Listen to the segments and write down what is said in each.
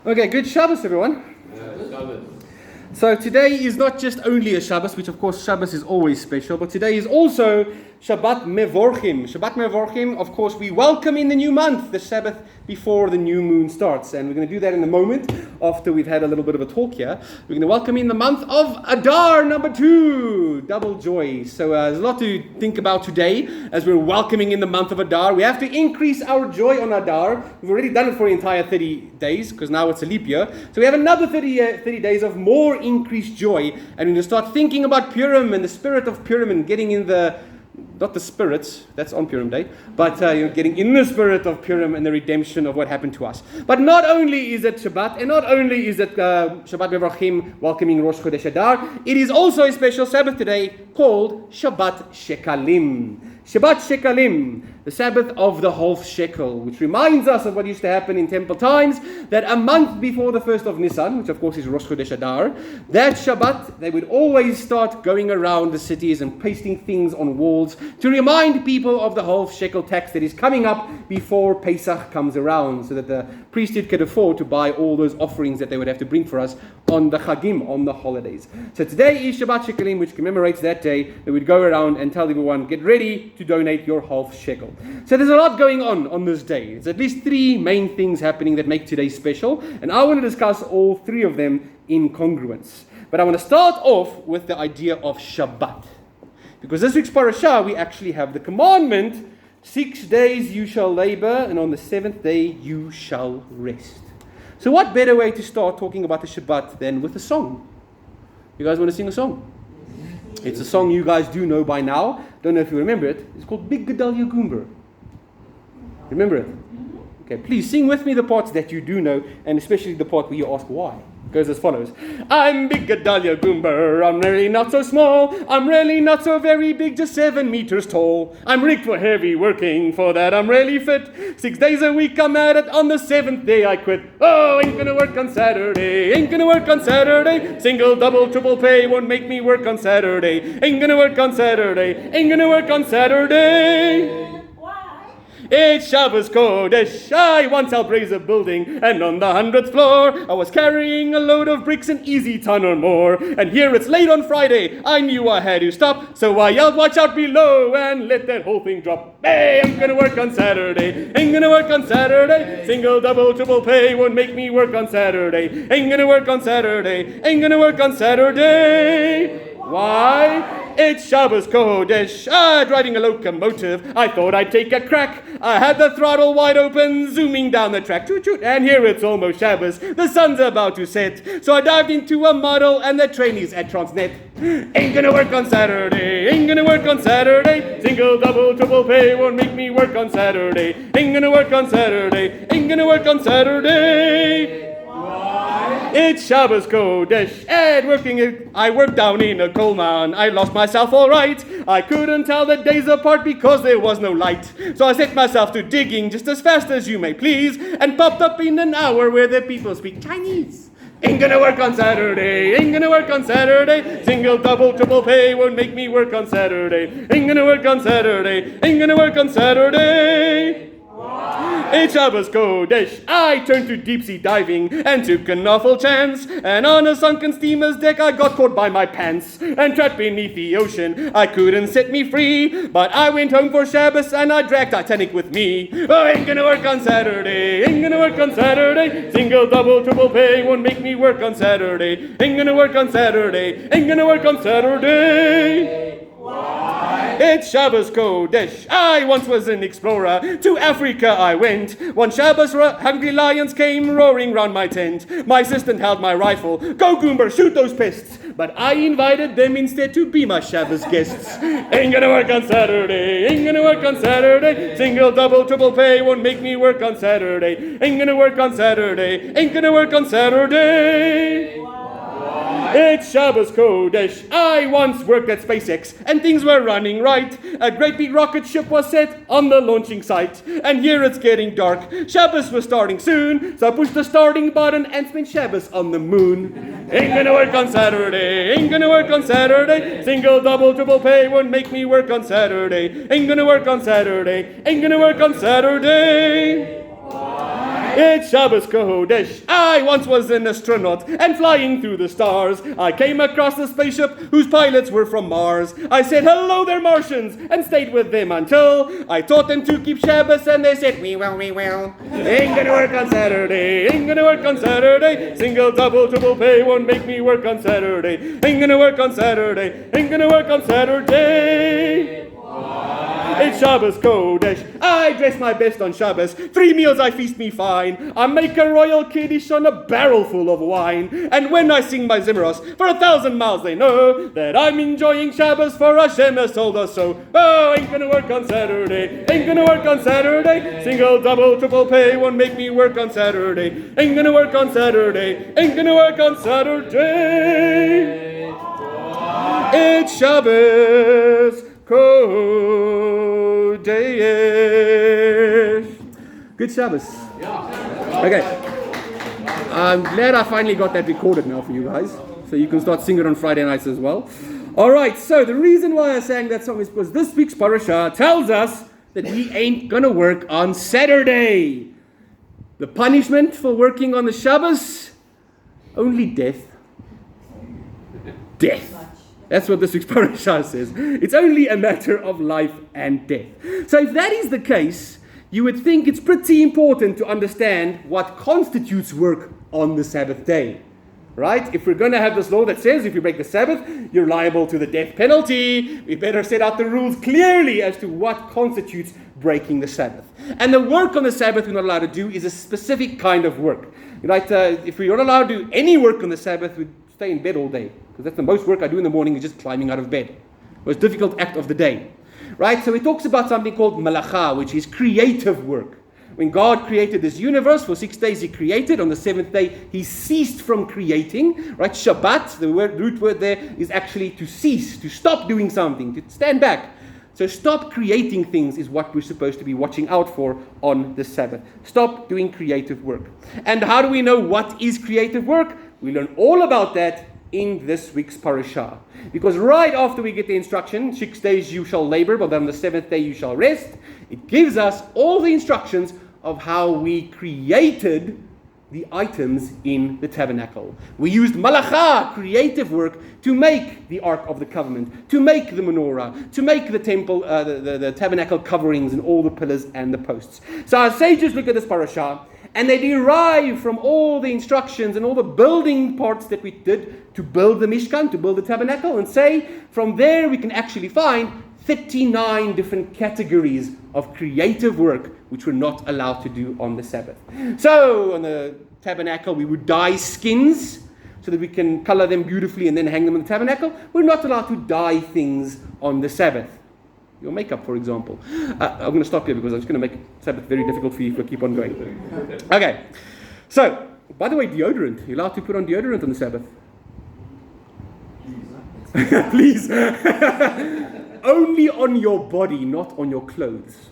Okay, good Shabbos, everyone. So today is not just only a Shabbos, which of course Shabbos is always special, but today is also Shabbat Mevorchim. Shabbat Mevorchim, of course, we welcome in the new month, the Sabbath before the new moon starts. And we're going to do that in a moment after we've had a little bit of a talk here. We're going to welcome in the month of Adar, number 2, double joy. So there's a lot to think about today as we're welcoming in the month of Adar. We have to increase our joy on Adar. We've already done it for the entire 30 days because now it's a leap year. So we have another 30 days of more increased joy. And we're going to start thinking about Purim and the spirit of Purim and getting in not the spirits, that's on Purim Day, but getting in the spirit of Purim and the redemption of what happened to us. But not only is it Shabbat, and not only is it Shabbat Mevorchim, welcoming Rosh Chodesh Adar, it is also a special Sabbath today called Shabbat Shekalim. Shabbat Shekalim, the Sabbath of the half shekel, which reminds us of what used to happen in temple times, that a month before the 1st of Nisan, which of course is Rosh Chodesh Adar, that Shabbat, they would always start going around the cities and pasting things on walls to remind people of the half shekel tax that is coming up before Pesach comes around, so that the priesthood could afford to buy all those offerings that they would have to bring for us on the Chagim, on the holidays. So today is Shabbat Shekalim, which commemorates that day. They would go around and tell everyone, get ready to donate your half shekel. So there's a lot going on this day. There's at least 3 main things happening that make today special, and I want to discuss all 3 of them in congruence. But I want to start off with the idea of Shabbat. Because this week's parashah, we actually have the commandment, 6 days you shall labor, and on the 7th day you shall rest. So what better way to start talking about the Shabbat than with a song? You guys want to sing a song? It's a song you guys do know by now. Don't know if you remember it. It's called Big Gedalia Goomber. Remember it? Okay, please sing with me the parts that you do know, and especially the part where you ask why. It goes as follows. I'm Big Gedalia Goomber, I'm really not so small. I'm really not so very big, just 7 meters tall. I'm rigged for heavy working, for that I'm really fit. 6 days a week I'm at it, on the 7th day I quit. Oh, ain't gonna work on Saturday, ain't gonna work on Saturday. Single, double, triple pay won't make me work on Saturday. Ain't gonna work on Saturday, ain't gonna work on Saturday. It's Shabbos Kodesh. I once helped raise a building, and on the 100th floor, I was carrying a load of bricks an easy ton or more. And here it's late on Friday. I knew I had to stop, so I yelled, "Watch out below!" and let that whole thing drop. Hey, I'm gonna work on Saturday. Ain't gonna work on Saturday. Single, double, triple pay won't make me work on Saturday. Ain't gonna work on Saturday. Ain't gonna work on Saturday. Why? It's Shabbos Kodesh. Driving a locomotive, I thought I'd take a crack. I had the throttle wide open, zooming down the track. Toot toot, and here it's almost Shabbos. The sun's about to set. So I dived into a muddle, and the train is at Transnet. Ain't gonna work on Saturday. Ain't gonna work on Saturday. Single, double, triple pay won't make me work on Saturday. Ain't gonna work on Saturday. Ain't gonna work on Saturday. It's Shabbos Kodesh, and I worked down in a coal mine. I lost myself all right. I couldn't tell the days apart because there was no light. So I set myself to digging just as fast as you may please, and popped up in an hour where the people speak Chinese. Ain't gonna work on Saturday, ain't gonna work on Saturday. Single, double, triple pay won't make me work on Saturday. Ain't gonna work on Saturday, ain't gonna work on Saturday. It's Shabbos Kodesh. I turned to deep-sea diving and took an awful chance. And on a sunken steamer's deck, I got caught by my pants. And trapped beneath the ocean, I couldn't set me free. But I went home for Shabbos and I dragged Titanic with me. Oh, ain't gonna work on Saturday, ain't gonna work on Saturday. Single, double, triple pay won't make me work on Saturday. Ain't gonna work on Saturday, ain't gonna work on Saturday. Why? It's Shabbos Kodesh. I once was an explorer. To Africa I went. One Shabbos hungry lions came roaring round my tent. My assistant held my rifle. Go Goomber, shoot those pests. But I invited them instead to be my Shabbos guests. Ain't gonna work on Saturday. Ain't gonna work on Saturday. Single, double, triple pay won't make me work on Saturday. Ain't gonna work on Saturday. Ain't gonna work on Saturday. It's Shabbos Kodesh. I once worked at SpaceX, and things were running right. A great big rocket ship was set on the launching site, and here it's getting dark. Shabbos was starting soon, so I pushed the starting button and spent Shabbos on the moon. Ain't gonna work on Saturday, ain't gonna work on Saturday. Single, double, triple pay won't make me work on Saturday. Ain't gonna work on Saturday, ain't gonna work on Saturday. It's Shabbos Kodesh. I once was an astronaut and flying through the stars. I came across a spaceship whose pilots were from Mars. I said, hello there, Martians, and stayed with them until I taught them to keep Shabbos, and they said, we will. Ain't gonna work on Saturday. Ain't gonna work on Saturday. Single, double, triple pay won't make me work on Saturday. Ain't gonna work on Saturday. Ain't gonna work on Saturday. It's Shabbos Kodesh. I dress my best on Shabbos. 3 meals I feast me fine. I make a royal kiddush on a barrel full of wine. And when I sing my Zimros, for 1,000 miles they know that I'm enjoying Shabbos, for Hashem has told us so. Oh, ain't gonna work on Saturday. Ain't gonna work on Saturday. Single, double, triple pay won't make me work on Saturday. Ain't gonna work on Saturday. Ain't gonna work on Saturday. It's Shabbos Kodesh. Good Shabbos. Okay. I'm glad I finally got that recorded now for you guys, so you can start singing it on Friday nights as well. All right, so the reason why I sang that song is because this week's parasha tells us that we ain't going to work on Saturday. The punishment for working on the Shabbos? Only death. Death. That's what this week's parasha says. It's only a matter of life and death. So if that is the case, you would think it's pretty important to understand what constitutes work on the Sabbath day. Right? If we're going to have this law that says if you break the Sabbath, you're liable to the death penalty, we better set out the rules clearly as to what constitutes breaking the Sabbath. And the work on the Sabbath we're not allowed to do is a specific kind of work. Right? If we're not allowed to do any work on the Sabbath, we'd stay in bed all day. Because that's the most work I do in the morning is just climbing out of bed. Most difficult act of the day. Right? So it talks about something called malacha, which is creative work. When God created this universe, for 6 days He created. On the 7th day, He ceased from creating. Right? Shabbat, the root word there, is actually to cease, to stop doing something, to stand back. So stop creating things is what we're supposed to be watching out for on the Sabbath. Stop doing creative work. And how do we know what is creative work? We learn all about that in this week's parasha. Because right after we get the instruction, 6 days you shall labor, but on the 7th day you shall rest, it gives us all the instructions of how we created the items in the tabernacle. We used malacha, creative work, to make the Ark of the Covenant, to make the menorah, to make the temple, the tabernacle coverings and all the pillars and the posts. So our sages look at this parasha, and they derive from all the instructions and all the building parts that we did to build the Mishkan, to build the tabernacle, and say, from there we can actually find 39 different categories of creative work which we're not allowed to do on the Sabbath. So on the tabernacle we would dye skins so that we can color them beautifully and then hang them on the tabernacle. We're not allowed to dye things on the Sabbath. Your makeup, for example. I'm going to stop here because I'm just going to make Sabbath very difficult for you if I keep on going. Okay. So, by the way, deodorant. You're allowed to put on deodorant on the Sabbath. Please. Only on your body, not on your clothes.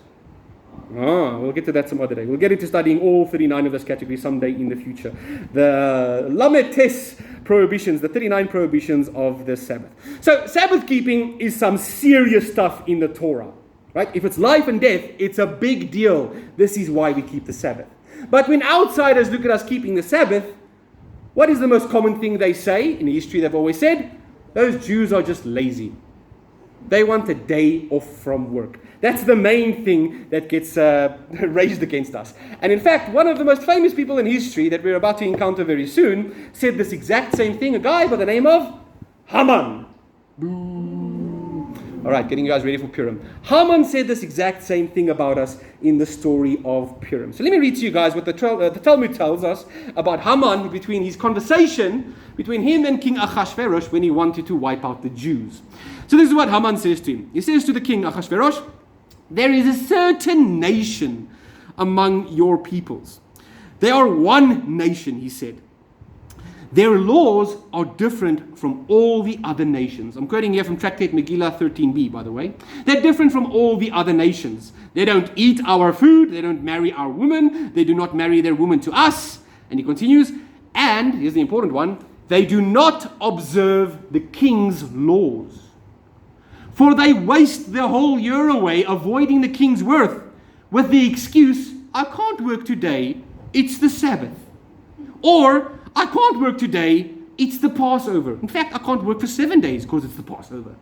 We'll get to that some other day. We'll get into studying all 39 of those categories someday in the future. The Lametes prohibitions, the 39 prohibitions of the Sabbath. So Sabbath keeping is some serious stuff in the Torah. Right? If it's life and death, it's a big deal. This is why we keep the Sabbath. But when outsiders look at us keeping the Sabbath, what is the most common thing they say? In history they've always said, those Jews are just lazy. They want a day off from work. That's the main thing that gets raised against us. And in fact, one of the most famous people in history that we're about to encounter very soon said this exact same thing, a guy by the name of Haman. Boo. All right, getting you guys ready for Purim. Haman said this exact same thing about us in the story of Purim. So let me read to you guys what the Talmud tells us about Haman, between his conversation between him and King Achashverosh when he wanted to wipe out the Jews. So this is what Haman says to him. He says to the king Achashverosh, there is a certain nation among your peoples. They are one nation, he said. Their laws are different from all the other nations. I'm quoting here from Tractate Megillah 13b, by the way. They're different from all the other nations. They don't eat our food. They don't marry our women. They do not marry their women to us. And he continues, and, here's the important one, they do not observe the king's laws. For they waste the whole year away avoiding the king's worth with the excuse, I can't work today it's the Sabbath. Or, I can't work today, it's the Passover. In fact, I can't work for 7 days because it's the Passover.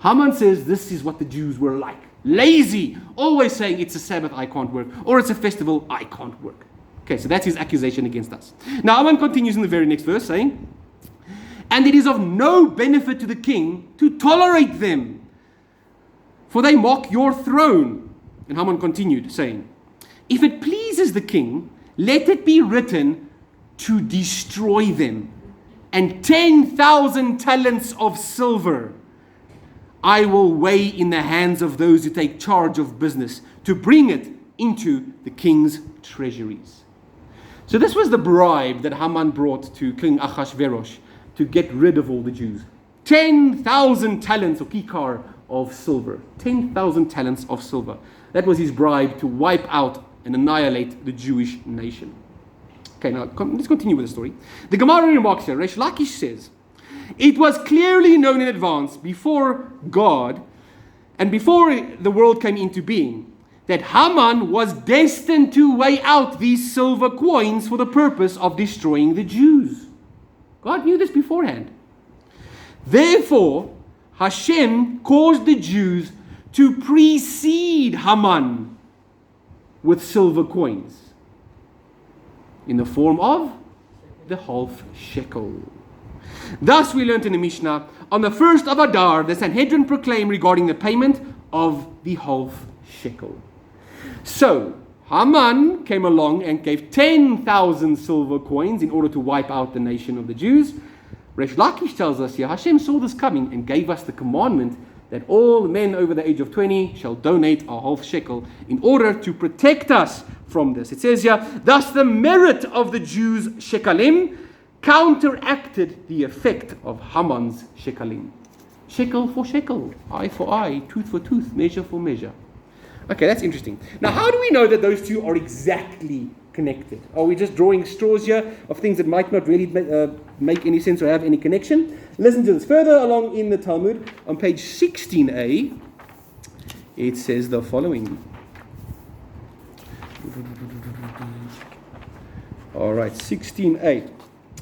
Haman says this is what the Jews were like. Lazy, always saying it's a Sabbath, I can't work. Or it's a festival, I can't work. Okay, so that's his accusation against us. Now, Haman continues in the very next verse saying, and it is of no benefit to the king to tolerate them, for they mock your throne. And Haman continued saying, if it pleases the king, let it be written to destroy them, and 10,000 talents of silver I will weigh in the hands of those who take charge of business to bring it into the king's treasuries. So this was the bribe that Haman brought to King Ahasuerus to get rid of all the Jews. 10,000 talents or kikar of silver. 10,000 talents of silver. That was his bribe to wipe out and annihilate the Jewish nation. Okay, now let's continue with the story. The Gemara remarks here, Resh Lakish says, it was clearly known in advance before God and before the world came into being that Haman was destined to weigh out these silver coins for the purpose of destroying the Jews. God knew this beforehand. Therefore, Hashem caused the Jews to precede Haman with silver coins in the form of the half shekel. Thus we learned in the Mishnah, on the first of Adar, the Sanhedrin proclaimed regarding the payment of the half shekel. So, Haman came along and gave 10,000 silver coins in order to wipe out the nation of the Jews. Resh Lakish tells us here, Hashem saw this coming and gave us the commandment that all men over the age of 20 shall donate a half shekel in order to protect us from this. It says here, thus the merit of the Jews' shekalim counteracted the effect of Haman's shekalim. Shekel for shekel, eye for eye, tooth for tooth, measure for measure. Okay, that's interesting. Now, how do we know that those two are exactly connected? Are we just drawing straws here of things that might not really make any sense or have any connection? Listen to this. Further along in the Talmud, on page 16a, it says the following. All right, 16a.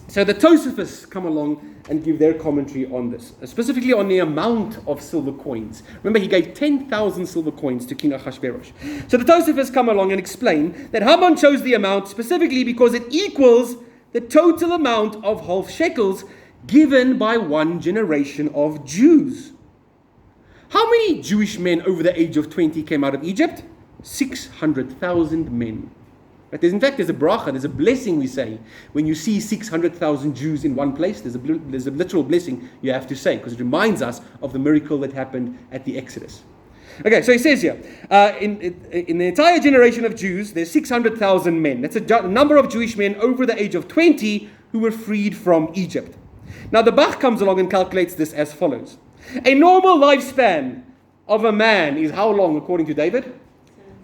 So the Tosafos come along and give their commentary on this, specifically on the amount of silver coins. Remember, he gave 10,000 silver coins to King Ahasuerus. So the Tosafos come along and explain that Haman chose the amount specifically because it equals the total amount of half shekels given by one generation of Jews. How many Jewish men over the age of 20 came out of Egypt? 600,000 men. But in fact, there's a bracha, there's a blessing, we say. When you see 600,000 Jews in one place, there's a literal blessing you have to say, because it reminds us of the miracle that happened at the Exodus. Okay, so he says here, in the entire generation of Jews, there's 600,000 men. That's a number of Jewish men over the age of 20 who were freed from Egypt. Now the Bach comes along and calculates this as follows. A normal lifespan of a man is how long, according to David?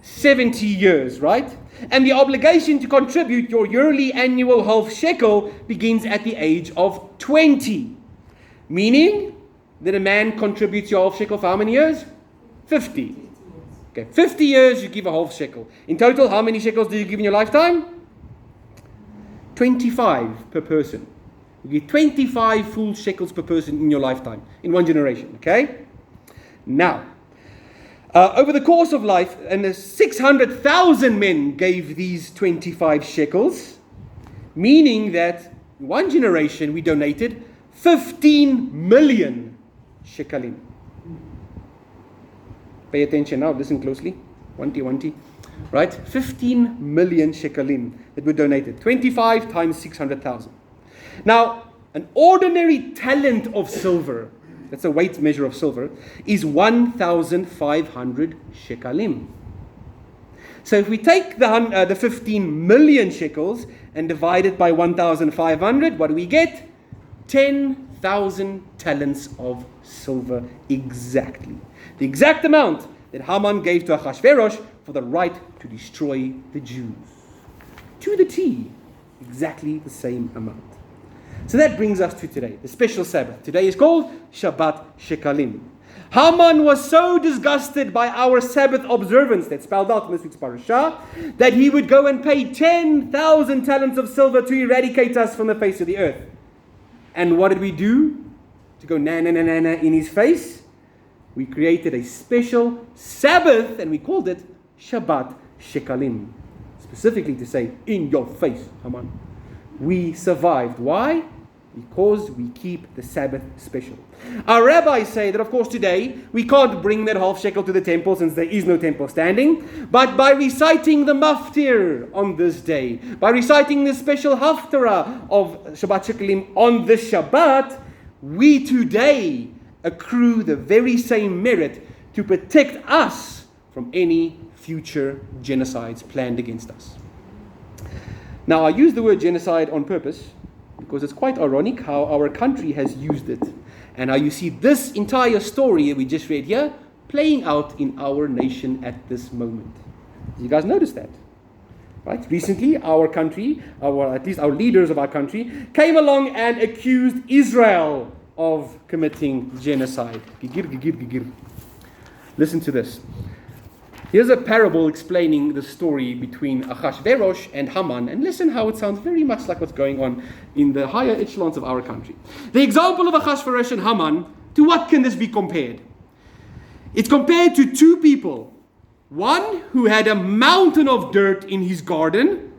70 years, right? And the obligation to contribute your yearly annual half shekel begins at the age of 20. Meaning that a man contributes your half shekel for how many years? 50. Okay, 50 years you give a half shekel. In total, how many shekels do you give in your lifetime? 25 per person. You give 25 full shekels per person in your lifetime, in one generation, okay? Now, over the course of life, and 600,000 men gave these 25 shekels, meaning that in one generation we donated 15 million shekalim. Pay attention now, listen closely. 1T. Right? 15 million shekalim that were donated. 25 times 600,000. Now, an ordinary talent of silver, that's a weight measure of silver, is 1,500 shekalim. So if we take the 15 million shekels and divide it by 1,500, what do we get? 10,000 talents of silver exactly. The exact amount that Haman gave to Ahasuerus for the right to destroy the Jews. To the T, exactly the same amount. So that brings us to today, the special Sabbath. Today is called Shabbat Shekalim. Haman was so disgusted by our Sabbath observance, that's spelled out in this week's parasha, that he would go and pay 10,000 talents of silver to eradicate us from the face of the earth. And what did we do? To go na na na na na in his face? We created a special Sabbath and we called it Shabbat Shekalim. Specifically to say, in your face, Haman. We survived. Why? Because we keep the Sabbath special. Our rabbis say that, of course, today we can't bring that half shekel to the temple since there is no temple standing. But by reciting the maftir on this day, by reciting the special haftarah of Shabbat Shekalim on this Shabbat, we today accrue the very same merit to protect us from any future genocides planned against us. Now, I use the word genocide on purpose because it's quite ironic how our country has used it. And how you see this entire story that we just read here playing out in our nation at this moment. You guys notice that? Right? Recently, our country, at least our leaders of our country, came along and accused Israel of committing genocide. Listen to this. Here's a parable explaining the story between Achashverosh and Haman, and listen how it sounds very much like what's going on in the higher echelons of our country. The example of Achashverosh and Haman, to what can this be compared? It's compared to two people. One who had a mountain of dirt in his garden,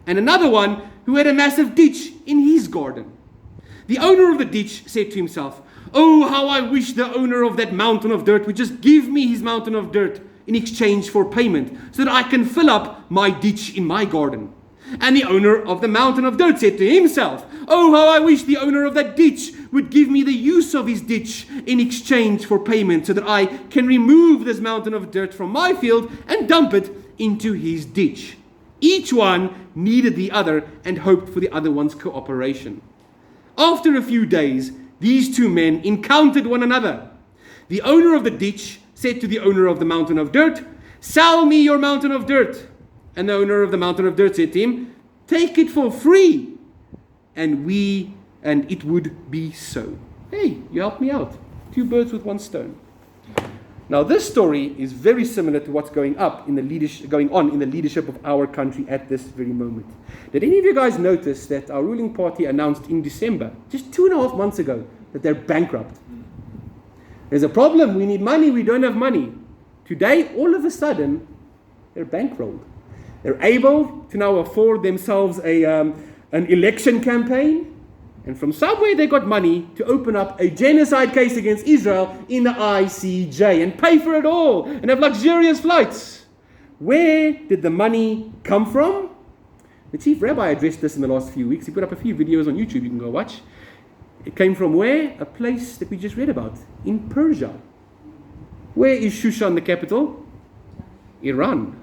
and another one who had a massive ditch in his garden. The owner of the ditch said to himself, "Oh, how I wish the owner of that mountain of dirt would just give me his mountain of dirt in exchange for payment, so that I can fill up my ditch in my garden." And the owner of the mountain of dirt said to himself, "Oh, how I wish the owner of that ditch would give me the use of his ditch in exchange for payment, so that I can remove this mountain of dirt from my field and dump it into his ditch." Each one needed the other and hoped for the other one's cooperation. After a few days, these two men encountered one another. The owner of the ditch said to the owner of the mountain of dirt, "Sell me your mountain of dirt." And the owner of the mountain of dirt said to him, "Take it for free." And it would be so. Hey, you helped me out. 2 birds with 1 stone. Now this story is very similar to what's going on in the leadership of our country at this very moment. Did any of you guys notice that our ruling party announced in December, just 2.5 months ago, that they're bankrupt? There's a problem, we need money, we don't have money. Today, all of a sudden, they're bankrolled. They're able to now afford themselves an election campaign, and from somewhere they got money to open up a genocide case against Israel in the ICJ and pay for it all and have luxurious flights. Where did the money come from? The chief rabbi addressed this in the last few weeks. He put up a few videos on YouTube you can go watch. It came from where? A place that we just read about, in Persia. Where is Shushan the capital? Iran.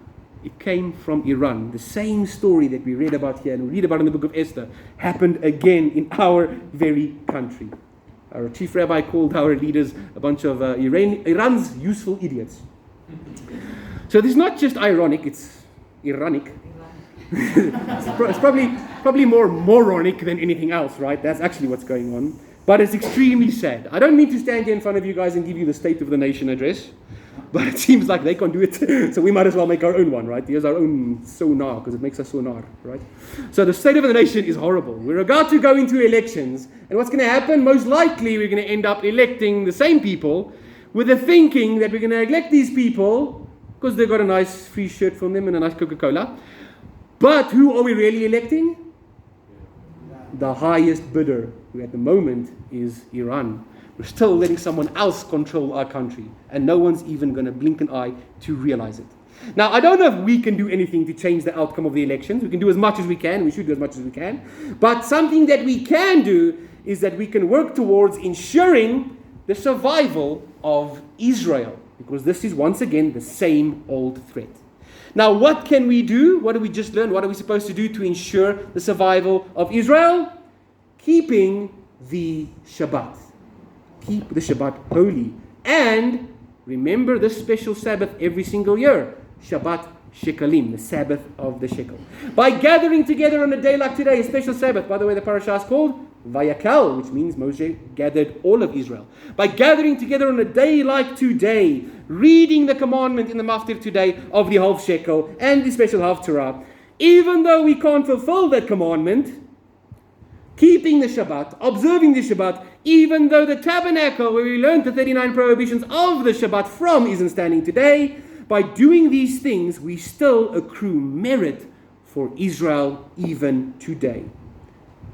It came from Iran. The same story that we read about here and we read about in the book of Esther happened again in our very country. Our chief rabbi called our leaders a bunch of Iran's useful idiots. So this is not just ironic, it's Iranic. It's probably more moronic than anything else, right? That's actually what's going on. But it's extremely sad. I don't mean to stand here in front of you guys and give you the State of the Nation address, but it seems like they can't do it, so we might as well make our own one, right? Here's our own sonar, because it makes us sonar, right? So the State of the Nation is horrible. We're about to go into elections, and what's going to happen? Most likely we're going to end up electing the same people with the thinking that we're going to elect these people because they've got a nice free shirt from them and a nice Coca-Cola. But who are we really electing? The highest bidder, who at the moment is Iran. We're still letting someone else control our country, and no one's even going to blink an eye to realize it. Now, I don't know if we can do anything to change the outcome of the elections. We can do as much as we can. We should do as much as we can. But something that we can do is that we can work towards ensuring the survival of Israel, because this is once again the same old threat. Now, what can we do? What did we just learn? What are we supposed to do to ensure the survival of Israel? Keeping the Shabbat. Keep the Shabbat holy. And remember this special Sabbath every single year. Shabbat shekalim, the Sabbath of the shekel. By gathering together on a day like today, a special Sabbath. By the way, the parasha is called Vayakhel, which means Moshe gathered all of Israel. By gathering together on a day like today, reading the commandment in the maftir today of the half shekel and the special half Torah, even though we can't fulfill that commandment, keeping the Shabbat, observing the Shabbat, even though the tabernacle where we learned the 39 prohibitions of the Shabbat from isn't standing today, by doing these things, we still accrue merit for Israel even today.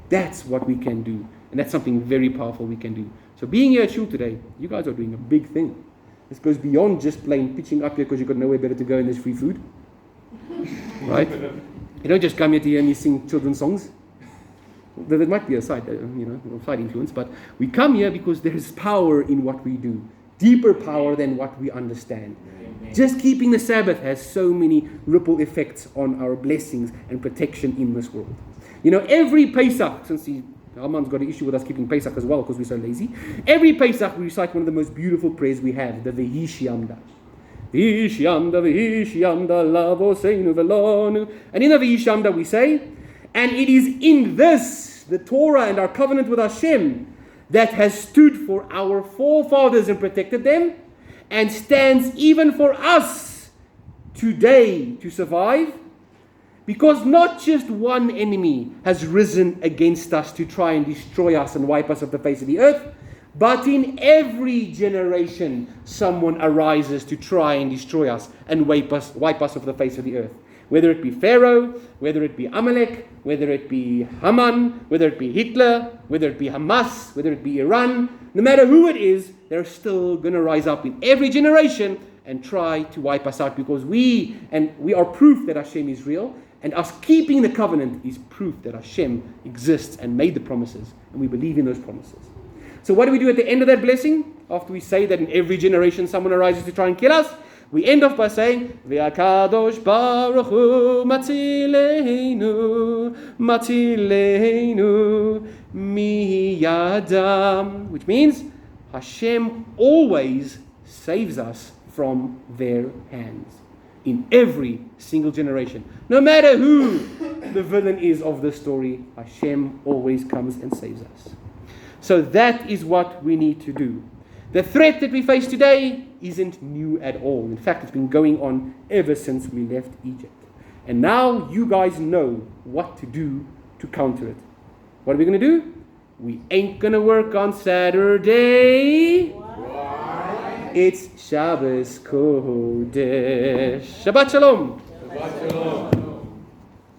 That's what we can do. And that's something very powerful we can do. So being here at Shul today, you guys are doing a big thing. This goes beyond just plain pitching up here because you've got nowhere better to go and there's free food. Right? You don't just come here to hear me sing children's songs. There might be a side influence, but we come here because there is power in what we do. Deeper power than what we understand. Amen. Just keeping the Sabbath has so many ripple effects on our blessings and protection in this world. You know, every Pesach, since Alman's got an issue with us keeping Pesach as well because we're so lazy, every Pesach we recite one of the most beautiful prayers we have, the V'hishiamda. V'hishiamda, V'hishiamda, Lavoseinu Velonu. And in the V'hishiamda we say, and it is in this, the Torah and our covenant with Hashem, that has stood for our forefathers and protected them, and stands even for us today to survive, because not just one enemy has risen against us to try and destroy us and wipe us off the face of the earth, but in every generation someone arises to try and destroy us and wipe us off the face of the earth. Whether it be Pharaoh, whether it be Amalek, whether it be Haman, whether it be Hitler, whether it be Hamas, whether it be Iran, no matter who it is, they're still going to rise up in every generation and try to wipe us out, because we are proof that Hashem is real, and us keeping the covenant is proof that Hashem exists and made the promises, and we believe in those promises. So what do we do at the end of that blessing? After we say that in every generation someone arises to try and kill us, we end off by saying, V'akadosh Baruch Hu Matzileinu, Matzileinu Miyadam, which means Hashem always saves us from their hands in every single generation. No matter who the villain is of the story, Hashem always comes and saves us. So that is what we need to do. The threat that we face today isn't new at all. In fact, it's been going on ever since we left Egypt. And now you guys know what to do to counter it. What are we going to do? We ain't going to work on Saturday. Why? It's Shabbos Kodesh. Shabbat Shalom. Shabbat Shalom.